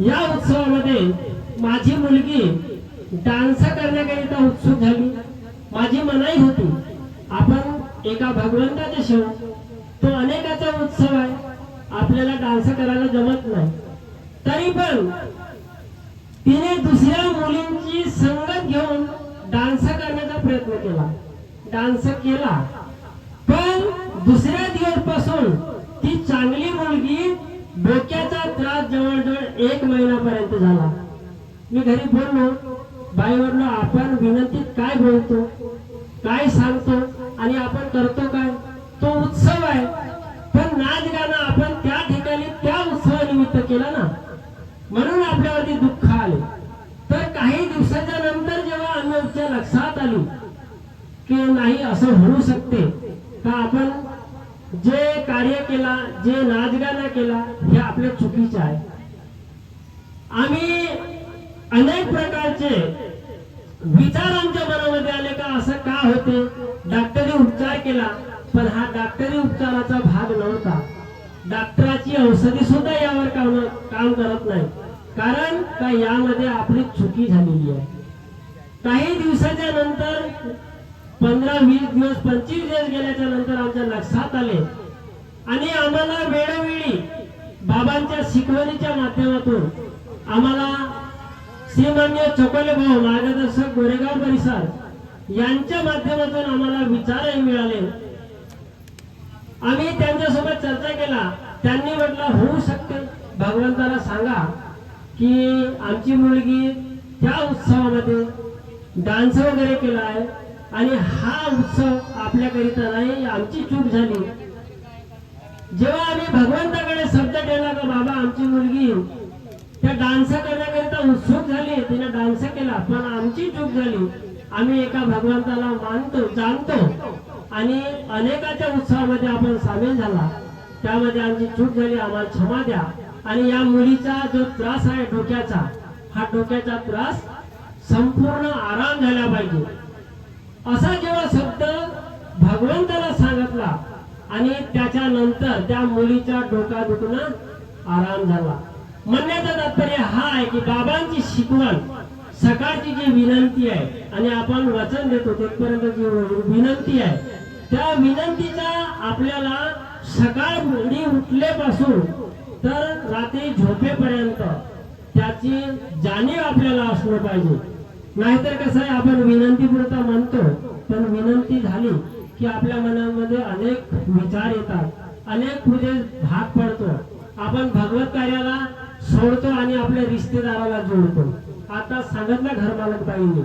या उत्सवामध्ये माझी मुलगी डान्स करण्याकरिता उत्सुक झाली। माझी मनाई होती, आपण एका भगवंताचे सेवक, तो अनेकाचा उत्सव आहे, आपल्याला डान्स करायला जमत नाही, तरी पण तिने दुसऱ्या मुलींची संगत घेऊन डान्स करण्याचा प्रयत्न केला, डान्स केला। पण दुसऱ्या दिवसापासून ती चांगली मुलगी डोक्याचा त्रास जवळजवळ 1 महिन्यापर्यंत झाला। मी घरी बोललो, बाईवरनं आपण विनंतीत काय बोलतो, काय सांगतो आणि आपण करतो काय? तो उत्सव आहे, पण नाच गाणं आपण त्या ठिकाणी त्या उत्सवानिमित्त केला ना, म्हणून आपल्यावरती दुःख आले। तर काही दिवसाच्या नंतर जेव्हा आमच्या लक्षात आली की नाही, असं होऊ शकते का आपण जे कार्य केला, जे नाचगाणं केला, हे आपल्या चुकीचे आहे। आम्ही अनेक प्रकारचे विचार आमच्या मनामध्ये आले का असं का होते, डॉक्टरी उपचार केला, पण हा डॉक्टरी उपचाराचा भाग नव्हता। डॉक्टराची औषधी सुद्धा यावर काम करत नाही, कारण का यामध्ये आपली चुकी झालेली आहे। काही दिवसाच्या नंतर 15-20 दिवस 25 दिवस गेल्याच्या नंतर आमच्या लक्षात आले आणि आम्हाला वेळोवेळी बाबांच्या शिकवणीच्या माध्यमातून आम्हाला श्रीमान्य चोकोले भाऊ मार्गदर्शक गोरेगाव परिसर यांच्या माध्यमातून आम्हाला विचारही मिळाले। आम्ही त्यांच्यासोबत चर्चा केला, त्यांनी म्हटलं होऊ शकते, भगवंताला सांगा की आमची मुलगी त्या उत्सवामध्ये डान्स वगैरे केला आहे आणि हा उत्सव आपल्याकरिता नाही, आमची चूक झाली। जेव्हा आम्ही भगवंताकडे शब्द ठेवला का बाबा आमची मुलगी त्या डान्स करण्याकरिता उत्सुक झाली, तिने डान्स केला, पण आमची चूक झाली, आम्ही एका भगवंताला मानतो, जाणतो आणि अनेकाच्या उत्सवामध्ये आपण सामील झाला, त्यामध्ये आमची चूक झाली, आम्हाला क्षमा द्या। आणि या मुलीचा जो त्रास आहे डोक्याचा, हा डोक्याचा त्रास संपूर्ण आराम झाला पाहिजे, असा जेव्हा शब्द भगवंताला सांगितला आणि त्याच्यानंतर त्या मुलीचा डोका दुखणं आराम झाला। म्हणण्याचं तात्पर्य हा आहे की बाबांची शिकवण, सकाळची जी विनंती आहे आणि आपण वचन देतो तिथपर्यंत जी विनंती आहे, त्या विनंतीचा आपल्याला सकाळी उठल्यापासून तर रात्री झोपेपर्यंत त्याची जाणीव आपल्याला असलं पाहिजे। नाहीतर कसं आहे, आपण विनंती पुरता म्हणतो, पण विनंती झाली की आपल्या मनामध्ये अनेक विचार येतात, अनेक पुढे भाग पडतो, आपण भगवत कार्याला सोडतो आणि आपल्या रिश्तेदाराला जोडतो। आता सांगितलं घरमालक बाईंनी